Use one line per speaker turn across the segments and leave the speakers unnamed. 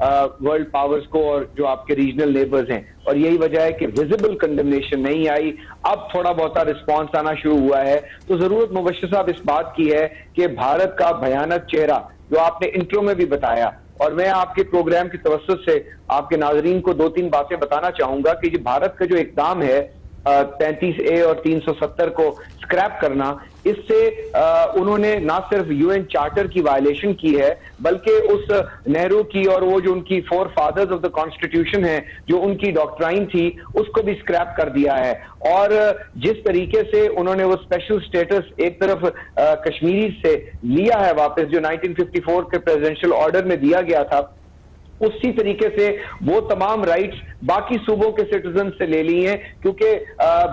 World powers کو اور جو آپ کے ریجنل نیبرز ہیں, اور یہی وجہ ہے کہ ویزیبل کنڈمنیشن نہیں آئی. اب تھوڑا بہت رسپانس آنا شروع ہوا ہے. تو ضرورت مبشر صاحب اس بات کی ہے کہ بھارت کا بھیانک چہرہ جو آپ نے انٹرو میں بھی بتایا, اور میں آپ کے پروگرام کی توسط سے آپ کے ناظرین کو 2-3 باتیں بتانا چاہوں گا کہ یہ بھارت کا جو اقدام ہے 35A اور 370 کو سکریپ کرنا, اس سے انہوں نے نہ صرف UN چارٹر کی وائلیشن کی ہے بلکہ اس نہرو کی اور وہ جو ان کی 4 فادرز آف دا کانسٹیٹیوشن ہے جو ان کی ڈاکٹرائن تھی اس کو بھی سکریپ کر دیا ہے. اور جس طریقے سے انہوں نے وہ اسپیشل سٹیٹس ایک طرف کشمیری سے لیا ہے واپس جو 1954 کے پریزیڈنشل آرڈر میں دیا گیا تھا, اسی طریقے سے وہ تمام رائٹس باقی صوبوں کے سٹیزن سے لے لی ہیں, کیونکہ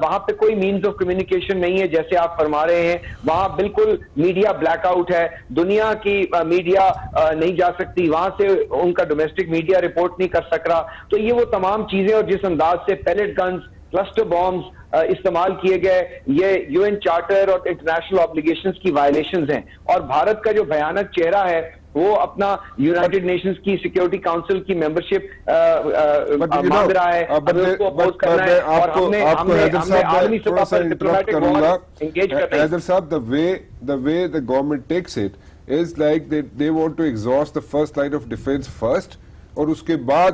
وہاں پہ کوئی مینز آف کمیونیکیشن نہیں ہے جیسے آپ فرما رہے ہیں. وہاں بالکل میڈیا بلیک آؤٹ ہے, دنیا کی میڈیا نہیں جا سکتی وہاں سے, ان کا ڈومیسٹک میڈیا رپورٹ نہیں کر سک رہا. تو یہ وہ تمام چیزیں, اور جس انداز سے پیلٹ گنز, کلسٹر بامز استعمال کیے گئے, یہ UN چارٹر اور انٹرنیشنل آبلیگیشنز کی وائلیشنز ہیں. اور بھارت کا جو بھیانک چہرہ ہے وہ اپنا یونائٹڈ نیشنز کی سیکیورٹی کاؤنسل کی ممبرشپ مانگ رہا ہے, ہمیں اس کو اپوز کرنا ہے, اور ہم نے عالمی سطح پر ڈپلومیٹک وار انگیج کرنا ہے.
حیدر صاحب, the way the government takes it is like they want to exhaust the first line of defense first, اور اس کے بعد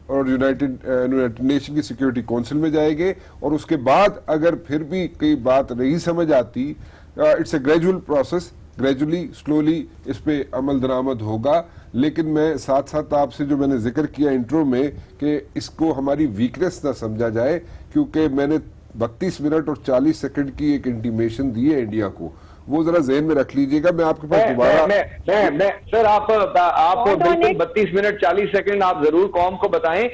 اور یونائٹڈ نیشن کی سیکیورٹی کونسل میں جائے گے, اور اس کے بعد اگر پھر بھی کوئی بات نہیں سمجھ آتی, it's a gradual process, gradually slowly اس پہ عمل درآمد ہوگا. لیکن میں ساتھ ساتھ آپ سے جو میں نے ذکر کیا انٹرو میں کہ اس کو ہماری ویکنس نہ سمجھا جائے, کیونکہ میں نے 32 منٹ اور 40 سیکنڈ کی ایک انٹیمیشن دی ہے انڈیا کو, وہ ذرا ذہن میں رکھ لیجئے گا. میں آپ کے پاس دوبارہ
سر آپ بالکل 32 منٹ 40 سیکنڈ آپ ضرور قوم کو بتائیں.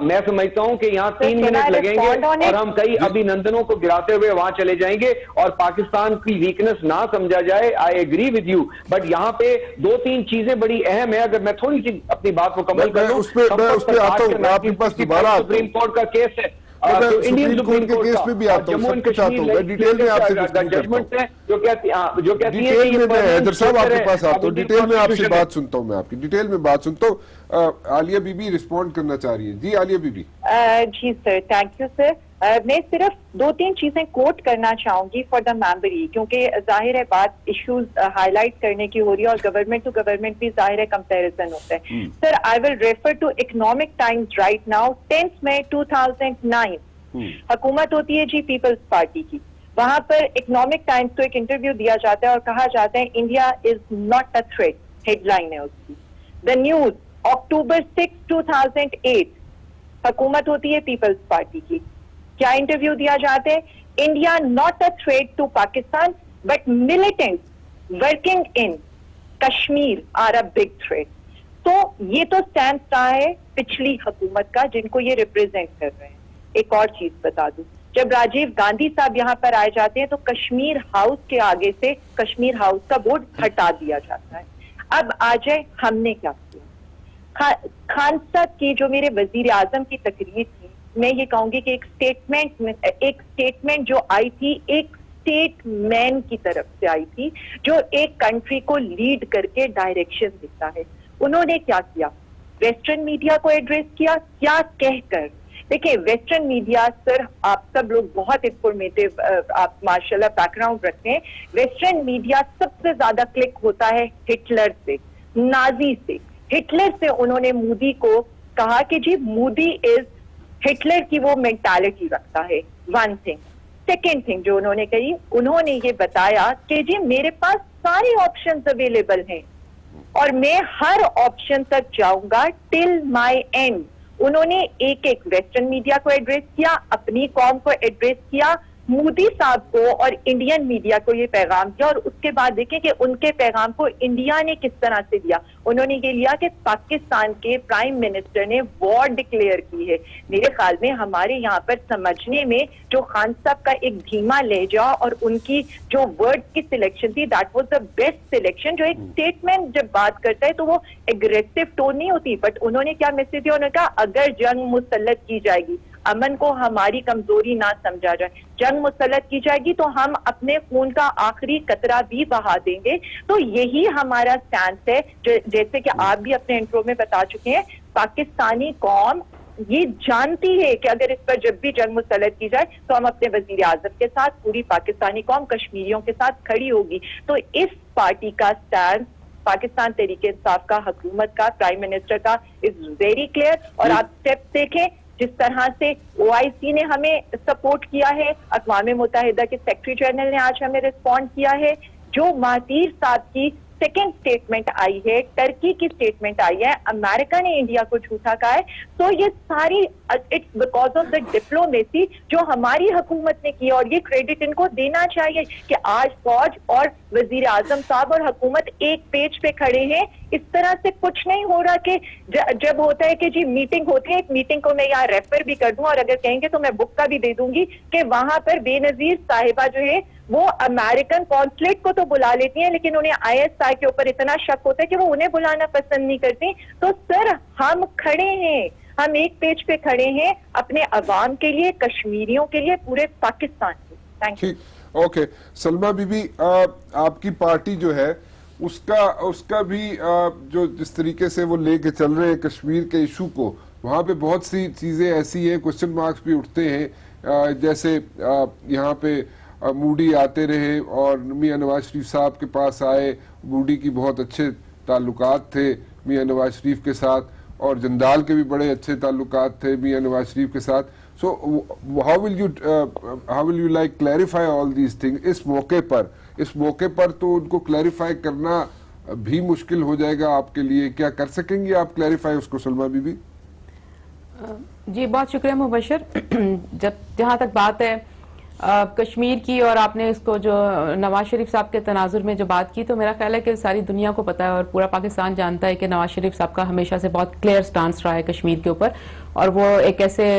میں سمجھتا ہوں کہ یہاں 3 منٹ لگیں گے اور ہم کئی ابھی نندنوں کو گراتے ہوئے وہاں چلے جائیں گے, اور پاکستان کی ویکنس نہ سمجھا جائے. I agree with you, but یہاں پہ 2-3 چیزیں بڑی اہم ہیں. اگر میں تھوڑی سی اپنی بات مکمل کر لوں, سپریم کورٹ کا کیس ہے, انڈین سپریم کورٹ کا جموں اینڈ کشمیر ججمنٹ ہے جو کہتی ہے
حیدر صاحب آپ کے پاس آتا ہوں, ڈیٹیل میں آپ سے بات سنتا ہوں, میں آپ کی ڈیٹیل میں بات سنتا ہوں. عالیہ بی بی رسپونڈ کرنا چاہ رہی ہے. جی عالیہ بی بی.
جی سر, تھینک یو سر. میں صرف 2-3 چیزیں کوٹ کرنا چاہوں گی فار دا میمبری, کیونکہ ظاہر ہے بات ایشوز ہائی لائٹ کرنے کی ہو رہی ہے, اور گورنمنٹ ٹو گورنمنٹ بھی ظاہر ہے کمپیریزن ہوتا ہے. Sir I will refer to Economic Times right now. 10 مئی 2009 حکومت ہوتی ہے جی پیپلز پارٹی کی. وہاں پر اکنامک ٹائمز کو ایک انٹرویو دیا جاتا ہے اور کہا جاتا ہے India is not a threat, headline ہے اس کی. دا نیوز اکتوبر 6, 2008 حکومت ہوتی ہے پیپلز پارٹی کی. کیا انٹرویو دیا جاتے ہیں, India not a threat to Pakistan but militant working in Kashmir are a big threat. تو یہ تو اسٹینڈ رہا ہے پچھلی حکومت کا جن کو یہ ریپرزینٹ کر رہے ہیں. ایک اور چیز بتا دوں, جب راجیو گاندھی صاحب یہاں پر آئے جاتے ہیں تو کشمیر ہاؤس کے آگے سے کشمیر ہاؤس کا بورڈ ہٹا دیا جاتا ہے. اب آ جائے ہم نے کیا کیا. خان صاحب کی جو میرے وزیر اعظم کی تقریر تھی, میں یہ کہوں گی کہ ایک اسٹیٹمنٹ جو آئی تھی ایک اسٹیٹ مین کی طرف سے آئی تھی جو ایک کنٹری کو لیڈ کر کے ڈائریکشن دیتا ہے. انہوں نے کیا کیا, ویسٹرن میڈیا کو ایڈریس کیا. کیا کہہ کر, دیکھیں ویسٹرن میڈیا سر آپ سب لوگ بہت انفارمیٹیو, آپ ماشاءاللہ بیک گراؤنڈ رکھتے ہیں. ویسٹرن میڈیا سب سے زیادہ کلک ہوتا ہے ہٹلر سے, نازی سے. ہٹلر سے انہوں نے مودی کو کہا کہ جی مودی از ہٹلر کی وہ مینٹالٹی رکھتا ہے. One thing. سیکنڈ تھنگ جو انہوں نے کہی, انہوں نے یہ بتایا کہ جی میرے پاس سارے آپشنز اویلیبل ہیں اور میں ہر آپشن تک جاؤں گا ٹل مائی اینڈ. انہوں نے ایک ویسٹرن میڈیا کو ایڈریس کیا, اپنی قوم کو ایڈریس کیا, مودی صاحب کو اور انڈین میڈیا کو یہ پیغام دیا. اور اس کے بعد دیکھیں کہ ان کے پیغام کو انڈیا نے کس طرح سے دیا. انہوں نے یہ لیا کہ پاکستان کے پرائم منسٹر نے وار ڈکلیئر کی ہے. میرے خیال میں ہمارے یہاں پر سمجھنے میں جو خان صاحب کا ایک دھیما لہجہ اور ان کی جو ورڈ کی سلیکشن تھی, that was the best selection. جو ایک اسٹیٹمنٹ جب بات کرتا ہے تو وہ اگریسو ٹون نہیں ہوتی, بٹ انہوں نے کیا میسج دیا, انہوں نے کہا اگر جنگ مسلط کی جائے گی, امن کو ہماری کمزوری نہ سمجھا جائے. جنگ مسلط کی جائے گی تو ہم اپنے خون کا آخری قطرہ بھی بہا دیں گے. تو یہی ہمارا سٹینس ہے. جیسے کہ آپ بھی اپنے انٹرو میں بتا چکے ہیں, پاکستانی قوم یہ جانتی ہے کہ اگر اس پر جب بھی جنگ مسلط کی جائے تو ہم اپنے وزیر اعظم کے ساتھ, پوری پاکستانی قوم کشمیریوں کے ساتھ کھڑی ہوگی. تو اس پارٹی کا سٹینڈ, پاکستان تحریک انصاف کا, حکومت کا, پرائم منسٹر کا از ویری کلیئر. اور آپ اسٹیپس دیکھیں جس طرح سے OIC نے ہمیں سپورٹ کیا ہے, اقوام متحدہ کے سیکرٹری جنرل نے آج ہمیں رسپونڈ کیا ہے, جو مہاتیر صاحب کی سیکنڈ سٹیٹمنٹ آئی ہے, ٹرکی کی سٹیٹمنٹ آئی ہے, امریکہ نے انڈیا کو جھوٹا کہا ہے. تو یہ ساری it's because of the diplomacy جو ہماری حکومت نے کی, اور یہ کریڈٹ ان کو دینا چاہیے کہ آج فوج اور وزیر اعظم صاحب اور حکومت ایک پیج پہ کھڑے ہیں. اس طرح سے کچھ نہیں ہو رہا کہ جب ہوتا ہے کہ جی میٹنگ ہوتی ہے, ایک میٹنگ کو میں یہاں ریفر بھی کر دوں, اور اگر کہیں گے تو میں بک کا بھی دے دوں گی کہ وہاں پر بے نظیر صاحبہ جو ہے وہ امریکن کونسلیٹ کو تو بلا لیتی ہیں, لیکن انہیں ISI کے اوپر اتنا شک ہوتا ہے کہ وہ انہیں بلانا پسند نہیں کرتی. تو سر ہم کھڑے ہیں, ہم ایک پیج پہ کھڑے ہیں اپنے عوام کے لیے, کشمیریوں کے لیے, پورے پاکستان کے. Thank you.
Okay Salma be بی, آپ کی پارٹی جو ہے اس کا بھی جو جس طریقے سے وہ لے کے چل رہے ہیں کشمیر کے ایشو کو, وہاں پہ بہت سی چیزیں ایسی ہیں, کوسچن مارکس بھی اٹھتے ہیں, جیسے یہاں پہ موڈی آتے رہے اور میاں نواز شریف صاحب کے پاس آئے, موڈی کی بہت اچھے تعلقات تھے میاں نواز شریف کے ساتھ, اور جندال کے بھی بڑے اچھے تعلقات تھے میاں نواز شریف کے ساتھ. سو how will you like clarify all these things اس موقع پر تو ان کو کلیریفائی کرنا بھی مشکل ہو جائے گا آپ کے لیے. کیا کر سکیں گے آپ کلیریفائی اس کو سلمہ بی بی؟
جی بہت شکریہ مبشر. جہاں تک بات ہے کشمیر کی, اور آپ نے اس کو جو نواز شریف صاحب کے تناظر میں جو بات کی, تو میرا خیال ہے کہ ساری دنیا کو پتا ہے اور پورا پاکستان جانتا ہے کہ نواز شریف صاحب کا ہمیشہ سے بہت کلیئر سٹانس رہا ہے کشمیر کے اوپر, اور وہ ایک ایسے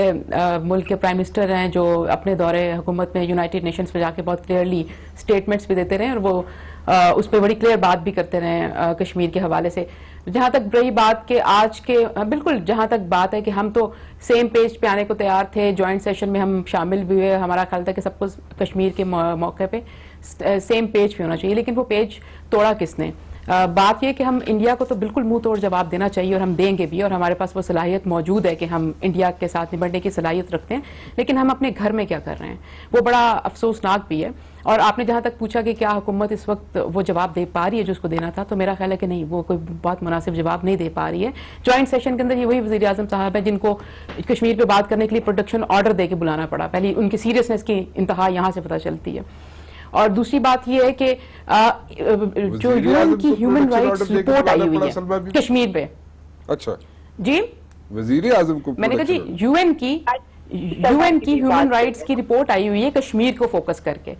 ملک کے پرائم منسٹر ہیں جو اپنے دورے حکومت میں یونائٹڈ نیشنز پہ جا کے بہت کلیئرلی سٹیٹمنٹس بھی دیتے رہے, اور وہ اس پہ بڑی کلیئر بات بھی کرتے رہے کشمیر کے حوالے سے. جہاں تک رہی بات کہ آج کے بالکل جہاں تک بات ہے کہ ہم تو سیم پیج پہ آنے کو تیار تھے, جوائنٹ سیشن میں ہم شامل بھی ہوئے, ہمارا خیال تھا کہ سب کچھ کشمیر کے موقع پہ سیم پیج پہ ہونا چاہیے, لیکن وہ پیج توڑا کس نے؟ بات یہ کہ ہم انڈیا کو تو بالکل منہ توڑ جواب دینا چاہیے, اور ہم دیں گے بھی, اور ہمارے پاس وہ صلاحیت موجود ہے کہ ہم انڈیا کے ساتھ نمٹنے کی صلاحیت رکھتے ہیں, لیکن ہم اپنے گھر میں کیا کر رہے ہیں وہ بڑا افسوسناک بھی ہے. اور آپ نے جہاں تک پوچھا کہ کیا حکومت اس وقت وہ جواب دے پا رہی ہے جو اس کو دینا تھا, تو میرا خیال ہے کہ نہیں, وہ کوئی بہت مناسب جواب نہیں دے پا رہی ہے. جوائنٹ سیشن کے اندر یہ وہی وزیر اعظم صاحب ہیں جن کو کشمیر پہ بات کرنے کے لیے پروٹیکشن آرڈر دے کے بلانا پڑا. پہلی ان کی سیریسنس کی انتہا یہاں سے پتہ چلتی ہے. اور دوسری بات یہ ہے کہ جو UN کی ہیومن رائٹس رپورٹ آئی ہوئی ہے کشمیر پہ,
اچھا
جی
وزیر اعظم کو,
میں نے کہا جی UN کی ہیومن رائٹس کی رپورٹ آئی ہوئی ہے کشمیر کو فوکس کر کے,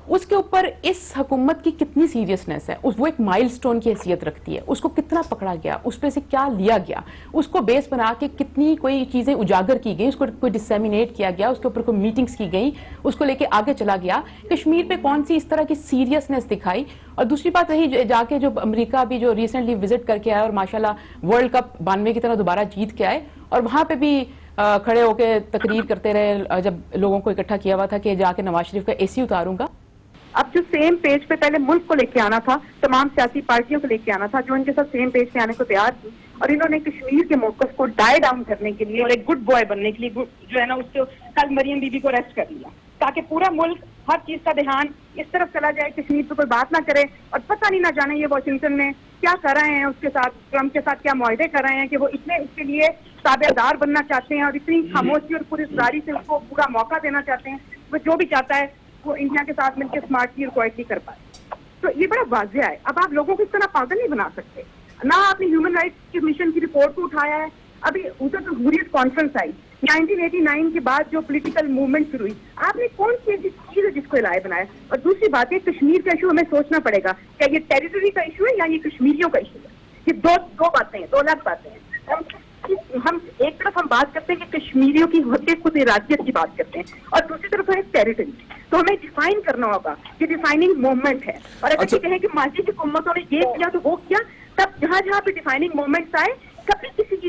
اس کے اوپر اس حکومت کی کتنی سیریسنس ہے, وہ ایک مائل سٹون کی حیثیت رکھتی ہے, اس کو کتنا پکڑا گیا, اس پہ سے کیا لیا گیا, اس کو بیس بنا کے کتنی کوئی چیزیں اجاگر کی گئی, اس کو کوئی ڈسیمینیٹ کیا گیا, اس کے اوپر کوئی میٹنگز کی گئی, اس کو لے کے آگے چلا گیا, کشمیر پہ کون سی اس طرح کی سیریسنس دکھائی. اور دوسری بات رہی جا کے جو امریکہ بھی جو ریسنٹلی وزٹ کر کے آئے, اور ماشاءاللہ ورلڈ کپ 92 کی طرح دوبارہ جیت کے آئے, اور وہاں پہ بھی کھڑے ہو کے تقریر کرتے رہے جب لوگوں کو اکٹھا کیا ہوا تھا کہ جا کے نواز شریف کا AC اتاروں گا.
اب جو سیم پیج پہ پہلے ملک کو لے کے آنا تھا, تمام سیاسی پارٹیوں کو لے کے آنا تھا جو ان کے ساتھ سیم پیج پہ آنے کو تیار تھی, اور انہوں نے کشمیر کے موقف کو ڈائی ڈاؤن کرنے کے لیے اور ایک گڈ بوائے بننے کے لیے جو ہے نا, اس کو کل مریم بی بی کو ریسٹ کر لیا تاکہ پورا ملک ہر چیز کا دھیان اس طرف چلا جائے, کشمیر پہ کوئی بات نہ کرے, اور پتہ نہیں نہ جانے یہ واشنگٹن میں کیا کر رہے ہیں, اس کے ساتھ ٹرمپ کے ساتھ کیا معاہدے کر رہے ہیں کہ وہ اتنے اس کے لیے تابع دار بننا چاہتے ہیں, اور اتنی خاموشی اور پوری زاری سے اس کو پورا موقع دینا چاہتے ہیں. وہ جو بھی چاہتا ہے وہ انڈیا کے ساتھ مل کے اسمارٹلی اور کوائٹلی کر پائے. تو یہ بڑا واضح ہے. اب آپ لوگوں کو اس طرح پاگل نہیں بنا سکتے. نہ آپ نے ہیومن رائٹس کمیشن کی رپورٹ کو اٹھایا ہے. ابھی ادھر تو حریت کانفرنس آئی 1989 کے بعد جو پولیٹیکل موومنٹ شروع ہوئی, آپ نے کون سی ایسی چیز ہے جس کو علاج بنایا؟ اور دوسری بات ہے کشمیر کا ایشو ہمیں سوچنا پڑے گا, کیا یہ ٹیریٹری کا ایشو ہے یا یہ کشمیریوں کا ایشو ہے؟ یہ دو باتیں ہیں, دو الگ باتیں ہیں. ہم ایک طرف ہم بات کرتے ہیں کہ کشمیریوں کی خود ارادیت کی بات کرتے ہیں, اور دوسری طرف ہے ٹیریٹری. تو ہمیں ڈیفائن کرنا ہوگا کہ ڈیفائننگ موومنٹ ہے, اور اگر یہ کہیں کہ ماضی کی حکومتوں نے یہ کیا تو وہ کیا, تب جہاں جہاں پہ ڈیفائننگ موومنٹس آئے کبھی کسی کی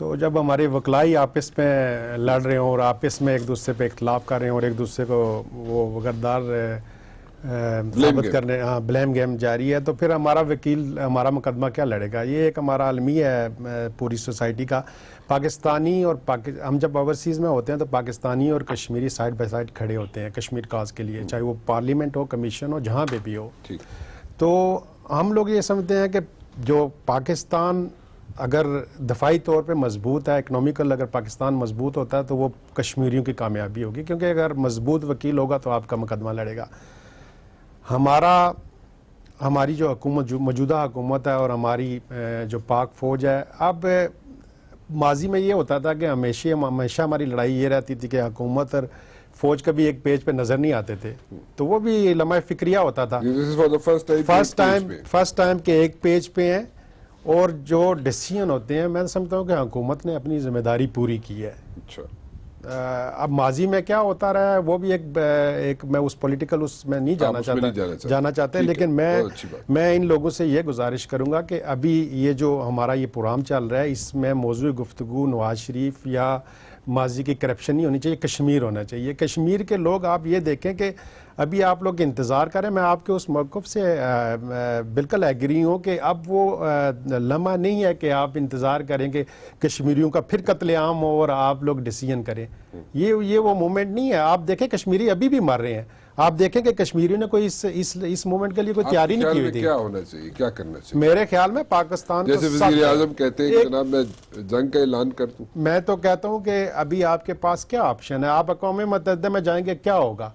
تو جب ہمارے وکلائی آپس میں لڑ رہے ہوں اور آپس میں ایک دوسرے پہ اختلاف کر رہے ہیں اور ایک دوسرے کو وہ وغیردار ثابت کرنے بلیم گیم جاری ہے، تو پھر ہمارا وکیل ہمارا مقدمہ کیا لڑے گا؟ یہ ایک ہمارا المیہ ہے پوری سوسائٹی کا. پاکستانی اور ہم جب اوورسیز میں ہوتے ہیں تو پاکستانی اور کشمیری سائڈ بائی سائڈ کھڑے ہوتے ہیں کشمیر کاز کے لیے، چاہے وہ پارلیمنٹ ہو، کمیشن ہو، جہاں پہ بھی ہو. تو ہم لوگ یہ سمجھتے ہیں کہ جو پاکستان اگر دفاعی طور پہ مضبوط ہے، اکنامیکل اگر پاکستان مضبوط ہوتا ہے تو وہ کشمیریوں کی کامیابی ہوگی، کیونکہ اگر مضبوط وکیل ہوگا تو آپ کا مقدمہ لڑے گا. ہماری جو حکومت، جو موجودہ حکومت ہے اور ہماری جو پاک فوج ہے، اب ماضی میں یہ ہوتا تھا کہ ہمیشہ ہماری لڑائی یہ رہتی تھی کہ حکومت اور فوج کبھی ایک پیج پہ نظر نہیں آتے تھے، تو وہ بھی لمحہ فکریہ ہوتا تھا. فرسٹ ٹائم کہ ایک پیج پہ ہیں اور جو ڈیسیژن ہوتے ہیں، میں سمجھتا ہوں کہ حکومت نے اپنی ذمہ داری پوری کی ہے. اب ماضی میں کیا ہوتا رہا ہے وہ بھی ایک میں اس پولیٹیکل اس میں نہیں جانا چاہتے، لیکن میں ان لوگوں سے یہ گزارش کروں گا کہ ابھی یہ جو ہمارا یہ پروگرام چل رہا ہے، اس میں موضوع گفتگو نواز شریف یا ماضی کی کرپشن نہیں ہونی چاہیے، کشمیر ہونا چاہیے. کشمیر کے لوگ آپ یہ دیکھیں کہ ابھی آپ لوگ انتظار کریں، میں آپ کے اس موقف سے بالکل ایگری ہوں کہ اب وہ لمحہ نہیں ہے کہ آپ انتظار کریں کہ کشمیریوں کا پھر قتل عام ہو اور آپ لوگ ڈیسیژن کریں. یہ وہ مومنٹ نہیں ہے. آپ دیکھیں کشمیری ابھی بھی مر رہے ہیں. آپ دیکھیں کہ کشمیریوں نے کوئی اس مومنٹ کے لیے کوئی تیاری نہیں کی ہوئی تھی.
کیا ہونا چاہیے، کیا کرنا چاہیے؟
میرے خیال میں پاکستان
جیسے وزیر اعظم کہتے ہیں کہ جناب میں جنگ کا اعلان کر دوں.
میں تو کہتا ہوں کہ ابھی آپ کے پاس کیا آپشن ہے؟ آپ اقوام متحدہ میں جائیں گے، کیا ہوگا؟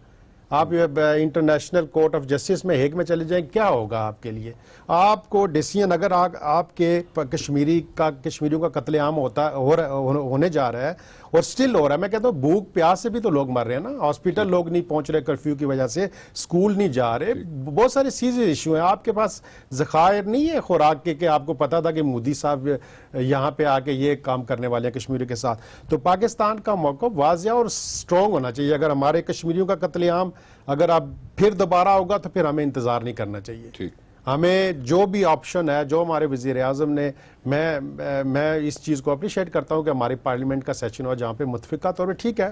آپ انٹرنیشنل کورٹ آف جسٹس میں ہیگ میں چلے جائیں، کیا ہوگا آپ کے لیے؟ آپ کو ڈیسیژن اگر آپ کے کشمیریوں کا قتل عام ہونے جا رہا ہے اور سٹل ہو رہا ہے، میں کہتا ہوں بھوک پیاس سے بھی تو لوگ مر رہے ہیں نا. ہاسپٹل لوگ نہیں پہنچ رہے کرفیو کی وجہ سے، اسکول نہیں جا رہے، بہت سارے سیریس ایشو ہیں. آپ کے پاس ذخائر نہیں ہے خوراک کے کہ آپ کو پتا تھا کہ مودی صاحب یہاں پہ آ کے یہ کام کرنے والے ہیں کشمیریوں کے ساتھ. تو پاکستان کا موقف واضح اور سٹرونگ ہونا چاہیے. اگر ہمارے کشمیریوں کا قتل عام اگر اب پھر دوبارہ ہوگا تو پھر ہمیں انتظار نہیں کرنا چاہیے. ہمیں جو بھی آپشن ہے، جو ہمارے وزیر اعظم نے، میں اس چیز کو اپریشیٹ کرتا ہوں کہ ہماری پارلیمنٹ کا سیشن ہو جہاں پہ متفقہ طور پہ، ٹھیک ہے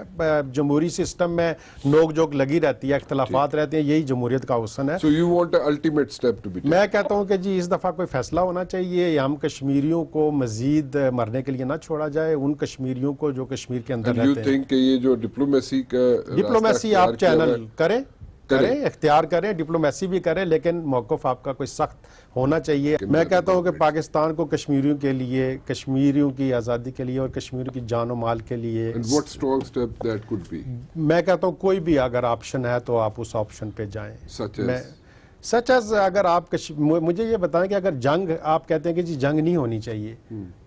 جمہوری سسٹم میں نوک جھوک لگی رہتی ہے، اختلافات رہتے ہیں، یہی جمہوریت کا حسن ہے.
So you want an ultimate step to be taken.
میں کہتا ہوں کہ جی اس دفعہ کوئی فیصلہ ہونا چاہیے، ہم کشمیریوں کو مزید مرنے کے لیے نہ چھوڑا جائے، ان کشمیریوں کو جو کشمیر کے اندر رہتے ہیں.
You think کہ یہ جو
ڈپلومیسی آپ چینل کریں، اختیار کریں، ڈپلومیسی بھی کریں، لیکن موقف آپ کا کوئی سخت ہونا چاہیے. میں کہتا ہوں کہ پاکستان کو کشمیریوں کے لیے، کشمیریوں کی آزادی کے لیے اور کشمیریوں کی جان و مال کے لیے،
And what strong step that could be?
میں کہتا ہوں کوئی بھی اگر آپشن ہے تو آپ اس آپشن پہ جائیں. سچ ایز اگر آپ مجھے یہ بتائیں کہ اگر جنگ، آپ کہتے ہیں کہ جی جنگ نہیں ہونی چاہیے،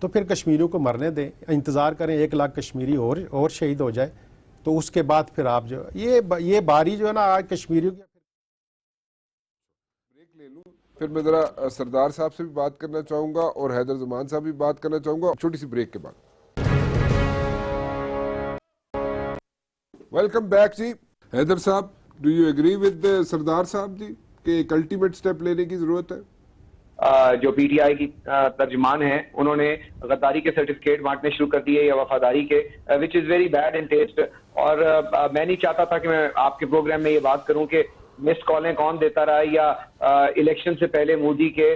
تو پھر کشمیریوں کو مرنے دیں، انتظار کریں 1 لاکھ کشمیری اور شہید ہو جائے، تو اس کے بعد پھر آپ جو یہ باری جو ہے نا آج کشمیریوں کی.
بریک لے لوں، پھر میں ذرا سردار صاحب سے بھی بات کرنا چاہوں گا اور حیدر زمان صاحب بھی بات کرنا چاہوں گا چھوٹی سی بریک کے بعد. ویلکم بیک جی. حیدر صاحب، ڈو یو ایگری ود سردار صاحب جی کہ ایک الٹیمیٹ سٹیپ لینے کی ضرورت ہے؟
جو پی ٹی آئی کی ترجمان ہیں انہوں نے غداری کے سرٹیفکیٹ بانٹنے شروع کر دیے یا وفاداری کے، which is very bad in taste. اور میں نہیں چاہتا تھا کہ میں آپ کے پروگرام میں یہ بات کروں کہ مسڈ کالیں کون دیتا رہا یا الیکشن سے پہلے مودی کے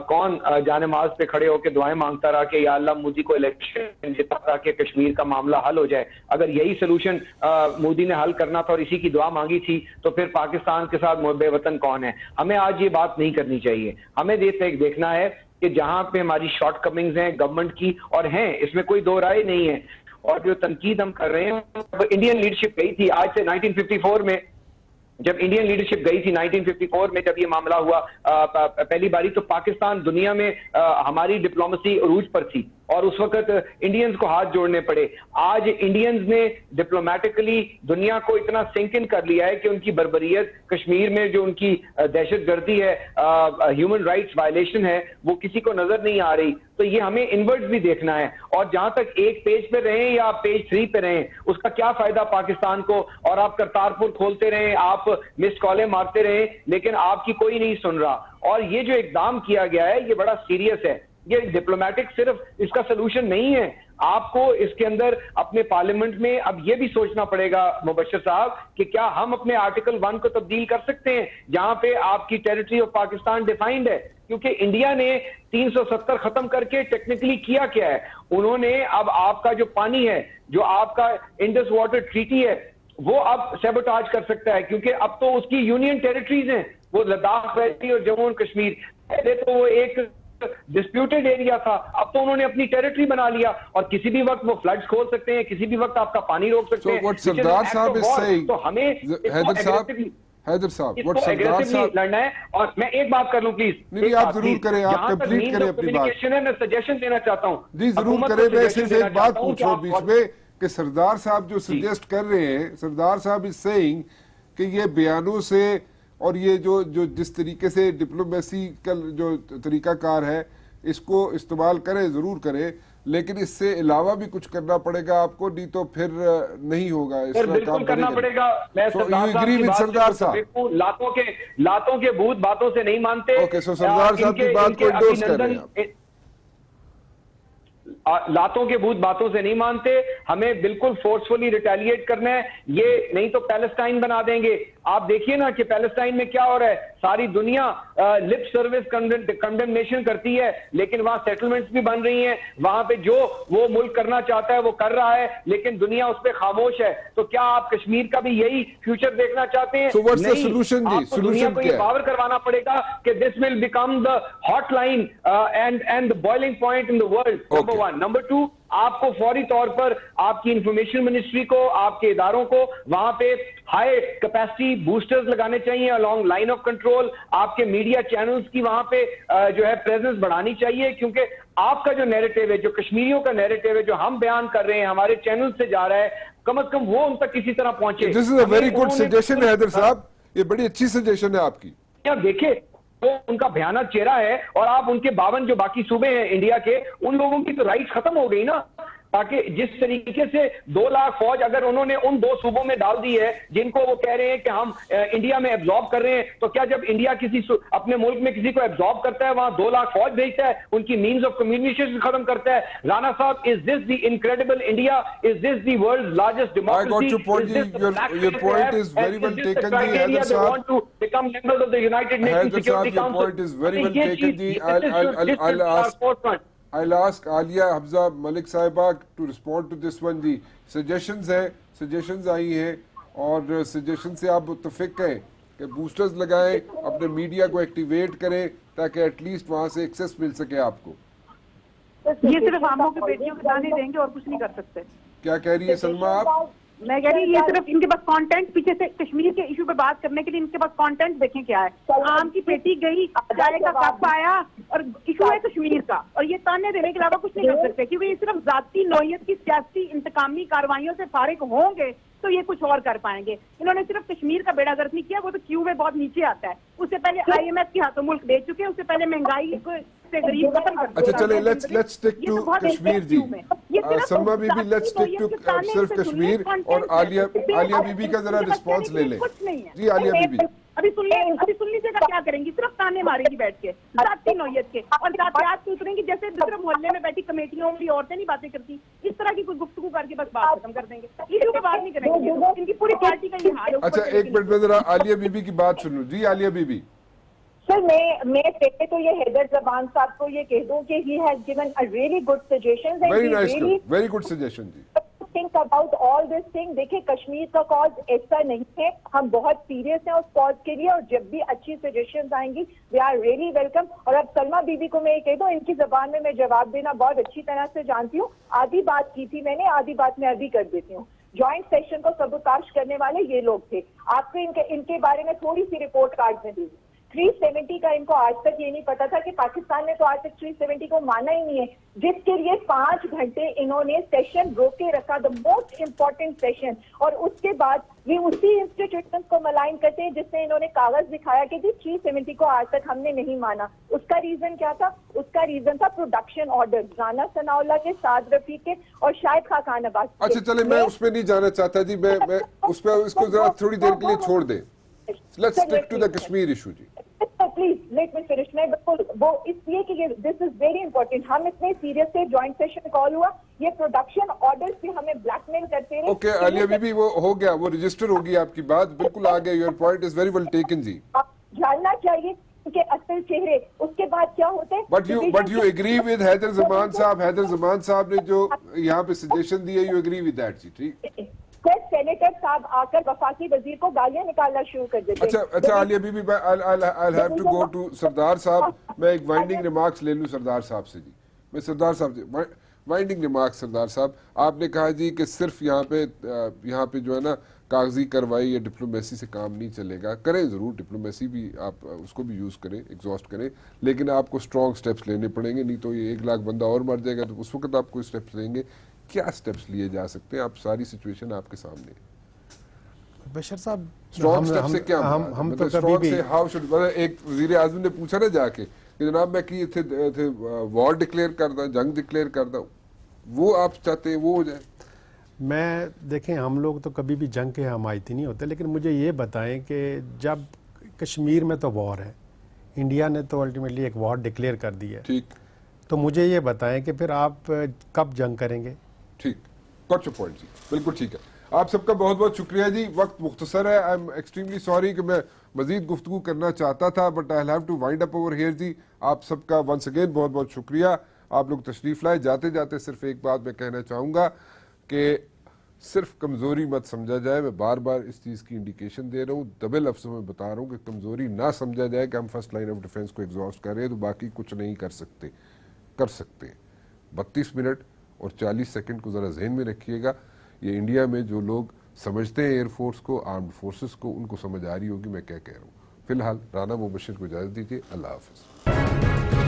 کون جانماز پہ کھڑے ہو کے دعائیں مانگتا رہا کہ یا اللہ مودی کو الیکشن جتا تاکہ کشمیر کا معاملہ حل ہو جائے. اگر یہی سلوشن مودی نے حل کرنا تھا اور اسی کی دعا مانگی تھی تو پھر پاکستان کے ساتھ محب وطن کون ہے؟ ہمیں آج یہ بات نہیں کرنی چاہیے. ہمیں دیکھنا ہے کہ جہاں پہ ہماری شارٹ کمنگز ہیں گورنمنٹ کی، اور ہیں، اس میں کوئی دو رائے نہیں ہے، اور جو تنقید ہم کر رہے ہیں، انڈین لیڈرشپ گئی تھی آج سے 1954 میں، جب انڈین لیڈرشپ گئی تھی 1954 میں جب یہ معاملہ ہوا پہلی باری، تو پاکستان دنیا میں ہماری ڈپلومیسی عروج پر تھی اور اس وقت انڈینز کو ہاتھ جوڑنے پڑے. آج انڈینز نے ڈپلومیٹکلی دنیا کو اتنا سنک ان کر لیا ہے کہ ان کی بربریت کشمیر میں جو ان کی دہشت گردی ہے، ہیومن رائٹس وائلیشن ہے، وہ کسی کو نظر نہیں آ رہی. تو یہ ہمیں انورڈ بھی دیکھنا ہے، اور جہاں تک ایک پیج پہ رہیں یا پیج 3 پہ رہیں اس کا کیا فائدہ پاکستان کو؟ اور آپ کرتارپور کھولتے رہیں، آپ مسڈ کالیں مارتے رہیں، لیکن آپ کی کوئی نہیں سن رہا. اور یہ جو اقدام کیا گیا ہے یہ بڑا سیریس ہے. یہ ڈپلومیٹک صرف اس کا سلوشن نہیں ہے. آپ کو اس کے اندر اپنے پارلیمنٹ میں اب یہ بھی سوچنا پڑے گا مبشر صاحب کہ کیا ہم اپنے آرٹیکل 1 کو تبدیل کر سکتے ہیں جہاں پہ آپ کی ٹیریٹری آف پاکستان ڈیفائنڈ ہے, کیونکہ انڈیا نے 370 ختم کر کے ٹیکنیکلی کیا ہے, انہوں نے اب آپ کا جو پانی ہے, جو آپ کا انڈس واٹر ٹریٹی ہے, وہ اب سیبوٹاج کر سکتا ہے, کیونکہ اب تو اس کی یونین ٹیریٹریز ہیں, وہ لداخ ویلی اور جموں و کشمیر. پہلے تو وہ ایک ڈسپیوٹڈ ایریا تھا, اب تو انہوں نے اپنی ٹیریٹری بنا لیا اور کسی بھی وقت وہ فلڈز کھول سکتے ہیں, کسی بھی وقت آپ کا پانی روک سکتے ہیں.
So what سردار صاحب is saying,
تو ہمیں
حیدر صاحب what سردار صاحب
لڑنا ہے. اور میں ایک بات کر لوں پلیز,
نہیں آپ ضرور کریں, آپ کمپلیٹ کریں اپنی بات.
میں سجیشن دینا چاہتا ہوں.
جی ضرور کریں, میں صرف ایک بات پوچھوں بیچ میں کہ سردار صاحب جو سجیسٹ کر رہے ہیں, سردار صاحب از سیئنگ کہ یہ بیانوں سے اور یہ جو جس طریقے سے ڈپلومیسی کا جو طریقہ کار ہے اس کو استعمال کریں, ضرور کریں, لیکن اس سے علاوہ بھی کچھ کرنا پڑے گا آپ کو, نہیں تو پھر نہیں ہوگا, اس طرح کام
کرنا پڑے گا. میں
سردار صاحب
لاتوں کے بھوت باتوں سے نہیں مانتے.
اوکے, سو سردار صاحب کی بات کو انڈورس کر رہے ہیں آپ.
لاتوں کے بھوت باتوں سے نہیں مانتے, ہمیں بالکل فورسفلی ریٹیلیٹ کرنا ہے. یہ نہیں تو پیلسٹائن بنا دیں گے. آپ دیکھیے نا کہ پیلسٹائن میں کیا ہو رہا ہے, ساری دنیا لپ سروس کنڈمنیشن کرتی ہے, لیکن وہاں سیٹلمنٹس بھی بن رہی ہیں, وہاں پہ جو وہ ملک کرنا چاہتا ہے وہ کر رہا ہے, لیکن دنیا اس پہ خاموش ہے. تو کیا آپ کشمیر کا بھی یہی فیوچر دیکھنا چاہتے ہیں؟
نہیں, آپ
کو دنیا کو یہ پاور کروانا پڑے گا کہ this will become the hot line and the boiling point in the world. Number 1. Number 2, آپ کو فوری طور پر آپ کی انفارمیشن منسٹری کو, آپ کے اداروں کو وہاں پہ ہائی کیپیسٹی بوسٹرز لگانے چاہیے along لائن آف کنٹرول. آپ کے میڈیا چینلز کی وہاں پہ جو ہے پریزنس بڑھانی چاہیے, کیونکہ آپ کا جو نیریٹو ہے, جو کشمیریوں کا نیریٹو ہے, جو ہم بیان کر رہے ہیں, ہمارے چینل سے جا رہا ہے, کم از کم وہ ان تک کسی طرح پہنچے.
This is a very good suggestion Haider sahib, یہ بڑی اچھی سجیشن ہے آپ کی.
دیکھیں وہ ان کا بھیانک چہرہ ہے, اور آپ ان کے 52 جو باقی صوبے ہیں انڈیا کے, ان لوگوں کی تو رائٹس ختم ہو گئی نا. تاکہ جس طریقے سے 2 لاکھ فوج اگر انہوں نے ان 2 صوبوں میں ڈال دی ہے جن کو وہ کہہ رہے ہیں کہ ہم انڈیا میں ایبزارب کر رہے ہیں, تو کیا جب انڈیا کسی اپنے ملک میں کسی کو ایبزارب کرتا ہے وہاں 2 لاکھ فوج بھیجتا ہے, ان کی مینز آف کمیونیکیشن ختم کرتا ہے؟ Rana sahib, is this the incredible India, is this the world largest democracy,
your point is very well taken ji Hyder sahab,
to become members of the United Nations Security Council?
Your point is very well taken ji. I'll ask Alia Hamza Malik Sahibah to respond to this one ji. Suggestions ہیں, suggestions آئی ہیں, اور suggestion سے آپ متفق ہیں کہ boosters لگائیں, اپنے میڈیا کو ایکٹیویٹ کریں تاکہ ایٹ لیسٹ وہاں سے ایکسس مل سکے آپ کو.
یہ صرف عاموں کی بیٹیوں کے دانے دیں گے اور کچھ نہیں کر سکتے.
کیا کہہ رہی ہے سلمہ آپ؟
میں کہہ رہی ہوں یہ صرف ان کے پاس کانٹینٹ, پیچھے سے کشمیر کے ایشو پہ بات کرنے کے لیے ان کے پاس کانٹینٹ دیکھیں کیا ہے. عام کی بیٹی گئی, چائے کا کپ آیا, اور ایشو ہے کشمیر کا, اور یہ تانے دینے کے علاوہ کچھ نہیں کر سکتے, کیونکہ یہ صرف ذاتی نوعیت کی سیاسی انتقامی کاروائیوں سے فارغ ہوں گے تو یہ کچھ اور کر پائیں گے. انہوں نے صرف کشمیر کا بیڑا گرد نہیں کیا, وہ تو کیو میں بہت نیچے آتا ہے. اس سے پہلے IMF کے ہاتھوں ملک دے چکے, اس سے پہلے مہنگائی سے غریب ختم کر
اچھا چلے لیٹس سٹک ٹو کشمیر جی. Salma be be let's stick to صرف کشمیر, اور عالیہ بی بی کا ذرا رسپانس لے لیں جی. عالیہ بی بی
ابھی سن لیجیے گا کیا کریں گی, صرف تانے ماریں گی بیٹھ کے ذاتی نوعیت کے, اور ذاتیات کو اتریں گی جیسے دوسرے محلے میں بیٹھی کمیٹیوں والی عورتیں نہیں باتیں کرتی, اس طرح کی کوئی گفتگو کر کے بس بات ختم کر دیں گے. ایشو کی بات نہیں کریں گے, ان کی پوری پارٹی کا یہ حال ہے.
اچھا ایک منٹ میں ذرا عالیہ بی بی کی بات سنوں جی. عالیہ بی بی
سر, میں پہلے تو یہ حیدر زبان صاحب کو یہ کہہ دوں کہ he has given a really good suggestions and
very
he
nice,
really
very good suggestion G.
think about all this thing. دیکھیں کشمیر کا کاز ایسا نہیں ہے, ہم بہت سیریس ہیں اس کاز کے لیے, اور جب بھی اچھی سجیشنز آئیں گی we are really welcome. اور اب سلمہ بی بی کو میں یہ کہہ دوں, ان کی زبان میں میں جواب دینا بہت اچھی طرح سے جانتی ہوں. آدھی بات کی تھی میں نے, آدھی بات میں ابھی کر دیتی ہوں. جوائنٹ سیشن کو سبوتاش کرنے والے یہ لوگ تھے. آپ کو ان کے بارے میں تھوڑی سی رپورٹ کارڈ میں دی. 370 کا ان کو آج تک یہ نہیں پتا تھا کہ پاکستان نے تو آج تک 370 کو مانا ہی نہیں ہے, جس کے لیے 5 گھنٹے انہوں نے سیشن روکے رکھا, دا موسٹ امپورٹنٹ سیشن. اور اس کے بعد یہ اسی انسٹیٹیوشن کو ملائن کرتے ہیں جس سے انہوں نے کاغذ دکھایا کہ جی 370 کو آج تک ہم نے نہیں مانا. اس کا ریزن کیا تھا؟ اس کا ریزن تھا پروڈکشن آرڈر, رانا ثناء اللہ کے, سعد رفیق کے, اور شاید خاقان عباس.
اچھا چلے میں اس پہ نہیں جانا چاہتا جی, میں اس پہ اس کو ذرا تھوڑی دیر کے لیے چھوڑ دیں. Let's stick to the Kashmir issue جی.
Please let me finish. میں بالکل وہ اس لیے کہ دس از ویری امپورٹنٹ. ہم اتنے سیریس تھے, جوائنٹ سیشن کال ہوا, یہ پروڈکشن آرڈرز بھی ہمیں بلیک میل کرتے رہے.
اوکے عالیہ بی بی, وہ ہو گیا, وہ رجسٹر ہوگی آپ کی بات, بالکل آ گیا, your point is very well taken جی.
جاننا چاہیے کہ اصل چہرے اس کے بعد کیا ہوتے ہیں.
But you agree with Haider Zaman صاحب, حیدر زمان صاحب نے جو یہاں پہ سجیشن دی ہے, یو اگری ود دیٹ جی, ٹھیک.
سینیٹر صاحب آ کر وفاقی وزیر کو گالیاں نکالنا شروع کر دیتے.
اچھا Aliya be be, I'll have to go to سردار صاحب. میں ایک وائنڈنگ ریمارکس لے لوں سردار صاحب سے جی. میں سردار صاحب سے وائنڈنگ ریمارکس. سردار صاحب آپ نے کہا جی کہ صرف یہاں پہ جو ہے نا کاغذی کارروائی یا ڈپلومیسی سے کام نہیں چلے گا. کریں ضرور ڈپلومیسی بھی, آپ اس کو بھی یوز کریں, ایگزاسٹ کریں, لیکن آپ کو اسٹرانگ سٹیپس لینے پڑیں گے, نہیں تو یہ 1 لاکھ بندہ اور مر جائے گا. تو اس وقت آپ کوئی سٹیپس لیں گے, کیا سٹیپس لیے جا سکتے ہیں؟ آپ ساری سچویشن آپ کے سامنے.
بشر صاحب
اسٹرانگ سٹیپ سے کیا
ہم تو کبھی بھی
ایک وزیر اعظم نے پوچھا نا جا کے کہ جناب میں کی تھے وار ڈکلیئر کر دوں, جنگ ڈکلیئر کر دوں, وہ آپ چاہتے ہیں وہ ہو جائے؟
میں دیکھیں ہم لوگ تو کبھی بھی جنگ کے حمایتی نہیں ہوتے, لیکن مجھے یہ بتائیں کہ جب کشمیر میں تو وار ہے, انڈیا نے تو الٹیمیٹلی ایک وار ڈکلیئر کر دی ہے,
ٹھیک,
تو مجھے یہ بتائیں کہ پھر آپ کب جنگ کریں گے؟
ٹھیک, گاٹ یور پوائنٹ جی, بالکل ٹھیک ہے. آپ سب کا بہت بہت شکریہ جی. وقت مختصر ہے, آئی ایم ایکسٹریملی سوری کہ میں مزید گفتگو کرنا چاہتا تھا, but I have to wind up over here جی. آپ سب کا ونس اگین بہت بہت شکریہ. آپ لوگ تشریف لائے. جاتے جاتے صرف ایک بات میں کہنا چاہوں گا کہ صرف کمزوری مت سمجھا جائے. میں بار بار اس چیز کی انڈیکیشن دے رہا ہوں, دبے لفظوں میں بتا رہا ہوں کہ کمزوری نہ سمجھا جائے کہ ہم فرسٹ لائن آف ڈیفنس کو ایگزاسٹ کر رہے ہیں تو باقی کچھ نہیں کر سکتے. کر سکتے ہیں. 32 منٹ اور 40 سیکنڈ کو ذرا ذہن میں رکھیے گا. یہ انڈیا میں جو لوگ سمجھتے ہیں ایئر فورس کو, آرمڈ فورسز کو, ان کو سمجھ آ رہی ہوگی میں کیا کہہ رہا ہوں. فی الحال رانا مبشر کو اجازت دیجیے. اللہ حافظ.